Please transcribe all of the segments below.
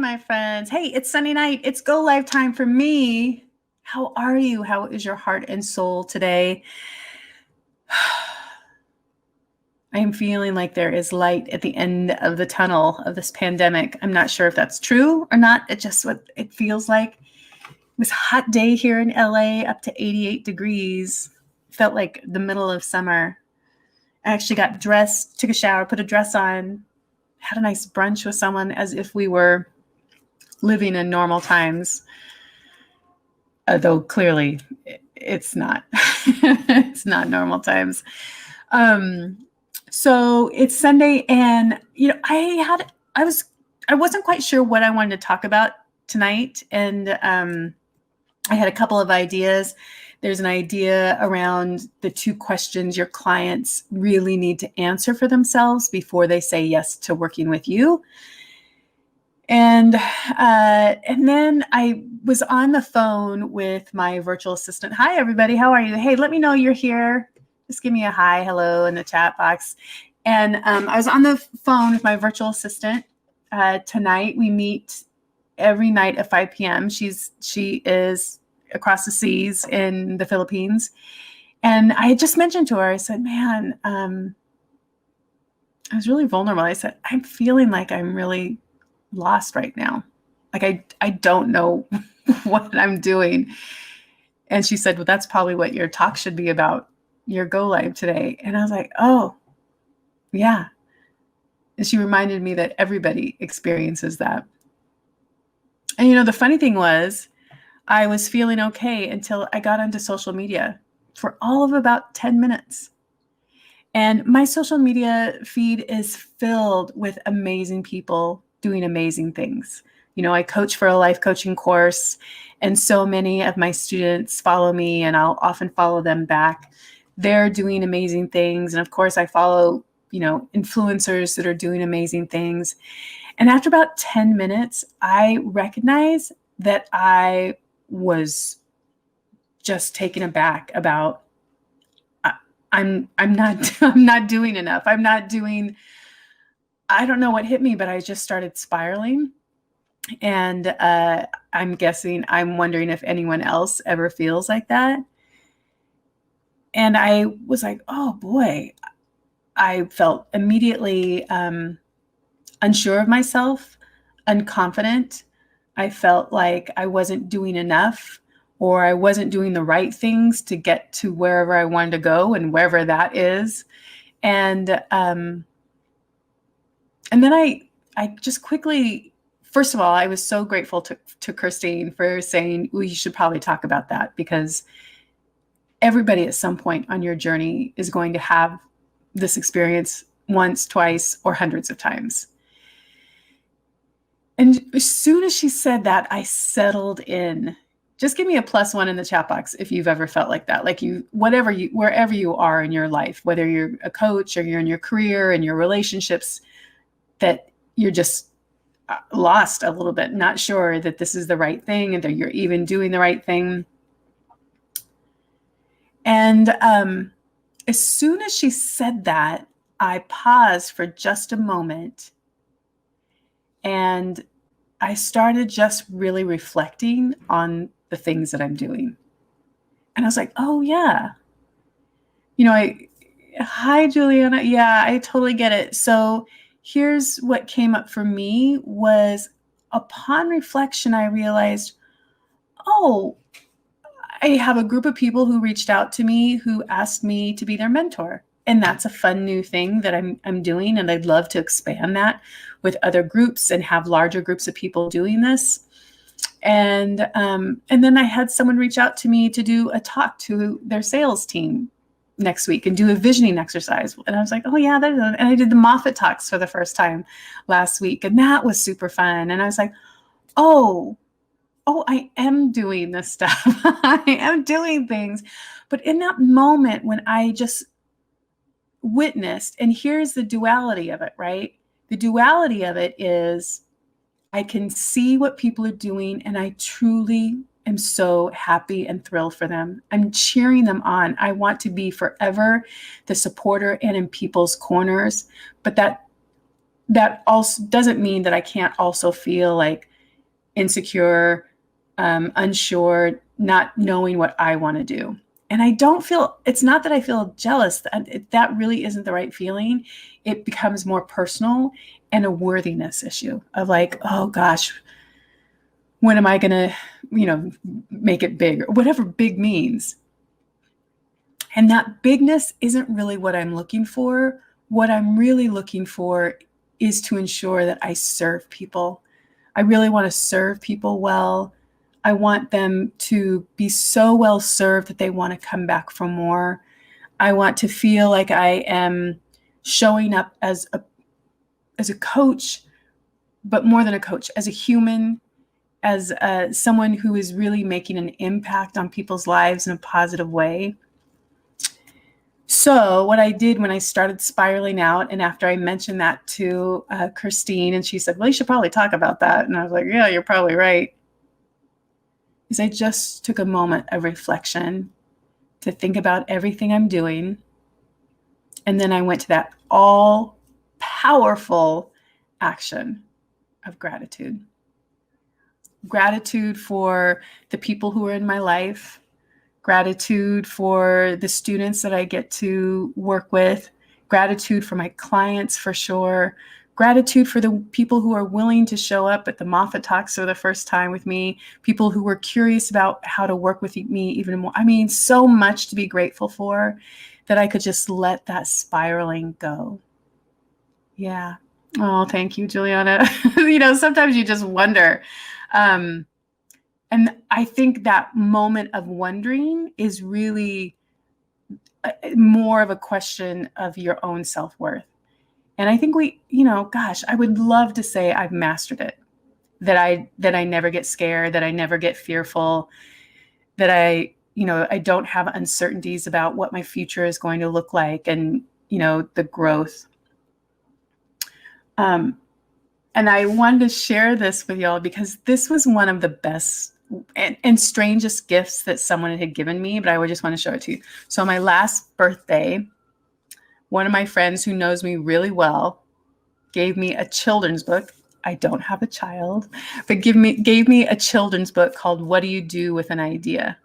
my friends. Hey, it's Sunday night. It's go live time for me. How are you? How is your heart and soul today? I am feeling like there is light at the end of the tunnel of this pandemic. I'm not sure if that's true or not. It's just what it feels like. It was a hot day here in LA, up to 88 degrees. Felt like the middle of summer. I actually got dressed, took a shower, put a dress on, had a nice brunch with someone as if we were living in normal times. Though clearly it's not. It's not normal times. So it's Sunday, and I wasn't quite sure what I wanted to talk about tonight, and I had a couple of ideas. There's an idea around the 2 questions your clients really need to answer for themselves before they say yes to working with you. And then I was on the phone with my virtual assistant. Hi, everybody. How are you? Hey, let me know you're here. Just give me a hi, hello in the chat box. And I was on the phone with my virtual assistant. Tonight, we meet every night at 5 p.m. She is across the seas in the Philippines. And I had just mentioned to her, I said, man, I was really vulnerable. I said, I'm feeling like I'm really lost right now. Like I don't know what I'm doing. And she said, well, that's probably what your talk should be about, your go live today. And I was like, oh, yeah. And she reminded me that everybody experiences that. And the funny thing was, I was feeling okay until I got onto social media for all of about 10 minutes. And my social media feed is filled with amazing people doing amazing things. I coach for a life coaching course, and so many of my students follow me, and I'll often follow them back. They're doing amazing things. And of course, I follow, influencers that are doing amazing things. And after about 10 minutes, I recognize that I was just taken aback about I'm not doing enough. I don't know what hit me, but I just started spiraling. And I'm wondering if anyone else ever feels like that. And I was like, oh boy, I felt immediately unsure of myself, unconfident. I felt like I wasn't doing enough, or I wasn't doing the right things to get to wherever I wanted to go, and wherever that is. And then I just quickly, first of all, I was so grateful to Christine for saying, well, you should probably talk about that, because everybody at some point on your journey is going to have this experience once, twice, or hundreds of times. And as soon as she said that, I settled in. Just give me a +1 in the chat box if you've ever felt like that. Like wherever you are in your life, whether you're a coach or you're in your career and your relationships, that you're just lost a little bit, not sure that this is the right thing and that you're even doing the right thing. And as soon as she said that, I paused for just a moment. And I started just really reflecting on the things that I'm doing. And I was like, oh, yeah. Hi, Juliana. Yeah, I totally get it. So here's what came up for me was, upon reflection, I realized, oh, I have a group of people who reached out to me who asked me to be their mentor. And that's a fun new thing that I'm doing. And I'd love to expand that with other groups and have larger groups of people doing this. And then I had someone reach out to me to do a talk to their sales team next week and do a visioning exercise. And I was like, oh yeah, and I did the Moffitt talks for the first time last week. And that was super fun. And I was like, oh, I am doing this stuff. I am doing things. But in that moment when I just witnessed, and here's the duality of it, right? The duality of it is I can see what people are doing, and I truly am so happy and thrilled for them. I'm cheering them on. I want to be forever the supporter and in people's corners. But that also doesn't mean that I can't also feel like insecure, unsure, not knowing what I want to do. And I don't feel, it's not that I feel jealous. That really isn't the right feeling. It becomes more personal and a worthiness issue of like, oh gosh, when am I going to, make it big, or whatever big means. And that bigness isn't really what I'm looking for. What I'm really looking for is to ensure that I serve people. I really want to serve people well. I want them to be so well served that they want to come back for more. I want to feel like I am showing up as a coach, but more than a coach, as a human, as someone who is really making an impact on people's lives in a positive way. So what I did when I started spiraling out, and after I mentioned that to Christine, and she said, well, you should probably talk about that. And I was like, yeah, you're probably right. Is I just took a moment of reflection to think about everything I'm doing. And then I went to that all powerful action of gratitude. Gratitude for the people who are in my life. Gratitude for the students that I get to work with. Gratitude for my clients, for sure. Gratitude for the people who are willing to show up at the Moffitt Talks for the first time with me. People who were curious about how to work with me even more. I mean, so much to be grateful for that I could just let that spiraling go. Yeah. Oh, thank you, Juliana. Sometimes you just wonder. And I think that moment of wondering is really more of a question of your own self-worth. And I think I would love to say I've mastered it, that I never get scared, that I never get fearful, that I don't have uncertainties about what my future is going to look like, and, the growth. And I wanted to share this with y'all because this was one of the best and strangest gifts that someone had given me, but I just want to show it to you. So on my last birthday, one of my friends who knows me really well gave me a children's book. I don't have a child, but gave me a children's book called What Do You Do with an Idea?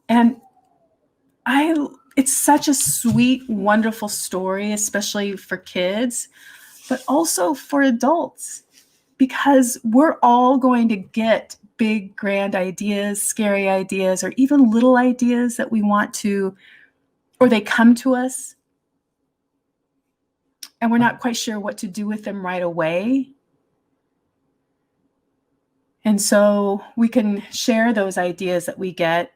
And it's such a sweet, wonderful story, especially for kids, but also for adults, because we're all going to get big, grand ideas, scary ideas, or even little ideas that we want to, or they come to us and we're not quite sure what to do with them right away. And so we can share those ideas that we get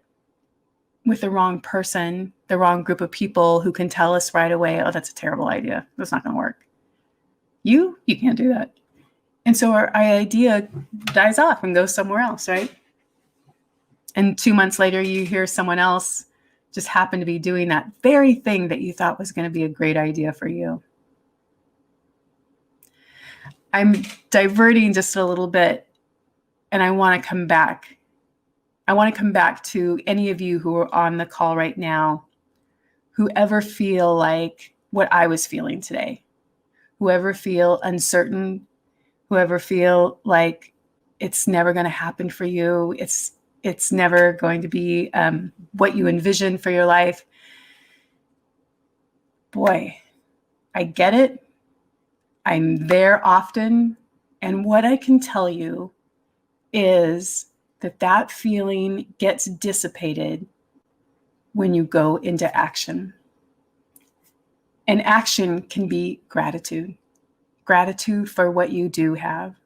with the wrong person, the wrong group of people who can tell us right away, oh, that's a terrible idea. That's not going to work. You can't do that. And so our idea dies off and goes somewhere else, right? And 2 months later, you hear someone else just happen to be doing that very thing that you thought was going to be a great idea for you. I'm diverting just a little bit, and I want to come back. I want to come back to any of you who are on the call right now, who ever feel like what I was feeling today, whoever feel uncertain, whoever feel like it's never going to happen for you, it's never going to be what you envision for your life. Boy, I get it. I'm there often. And what I can tell you is that feeling gets dissipated when you go into action. And action can be gratitude. Gratitude for what you do have.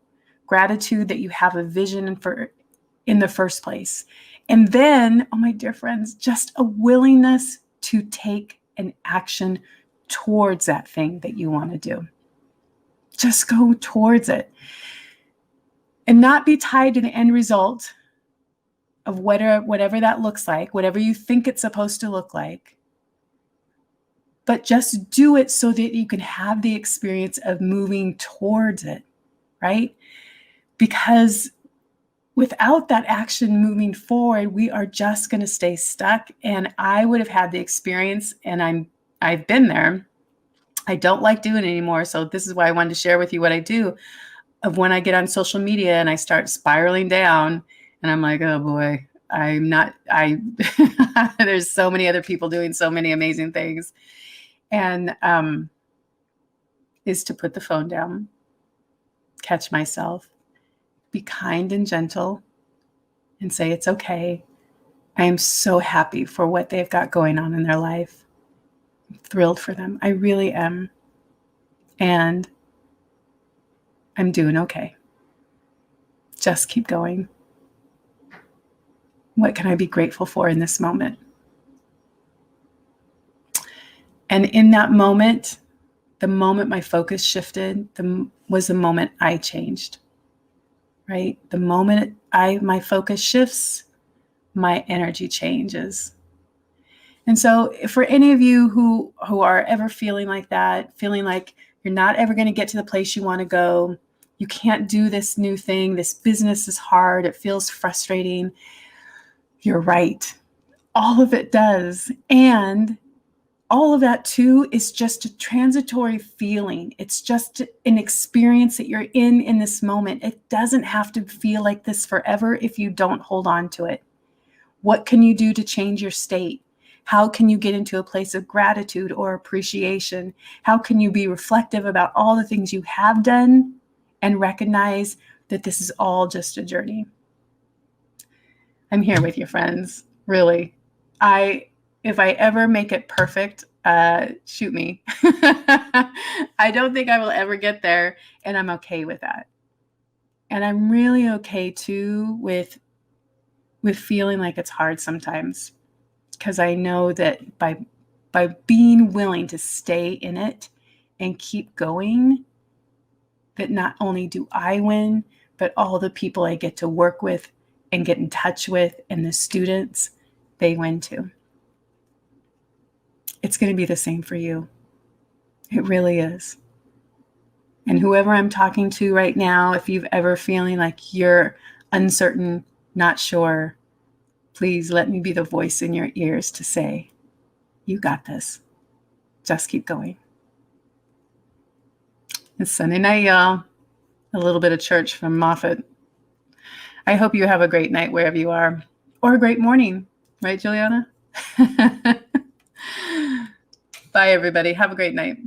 Gratitude that you have a vision for in the first place. And then, oh my dear friends, just a willingness to take an action towards that thing that you want to do. Just go towards it. And not be tied to the end result of whatever that looks like, whatever you think it's supposed to look like. But just do it so that you can have the experience of moving towards it, right? Because without that action moving forward, we are just going to stay stuck. And I would have had the experience, and I've been there. I don't like doing it anymore. So this is why I wanted to share with you what I do. of when I get on social media and I start spiraling down and I'm like, oh boy, there's so many other people doing so many amazing things. And is to put the phone down, catch myself, be kind and gentle, and say, it's okay. I am so happy for what they've got going on in their life. I'm thrilled for them. I really am. And I'm doing okay. Just keep going. What can I be grateful for in this moment? And in that moment, the moment my focus shifted, was the moment I changed, right? The moment my focus shifts, my energy changes. And so for any of you who are ever feeling like that, feeling like you're not ever going to get to the place you want to go, you can't do this new thing, this business is hard, it feels frustrating, you're right. All of it does. And all of that too is just a transitory feeling. It's just an experience that you're in this moment. It doesn't have to feel like this forever if you don't hold on to it. What can you do to change your state? How can you get into a place of gratitude or appreciation? How can you be reflective about all the things you have done and recognize that this is all just a journey? I'm here with you, friends. Really. If I ever make it perfect, shoot me. I don't think I will ever get there, and I'm okay with that. And I'm really okay too with feeling like it's hard sometimes, because I know that by being willing to stay in it and keep going, that not only do I win, but all the people I get to work with and get in touch with and the students, they win too. It's going to be the same for you. It really is. And whoever I'm talking to right now, if you've ever feeling like you're uncertain, not sure, please let me be the voice in your ears to say, you got this. Just keep going. It's Sunday night, y'all. A little bit of church from Moffitt. I hope you have a great night wherever you are, or a great morning. Right, Juliana? Bye, everybody. Have a great night.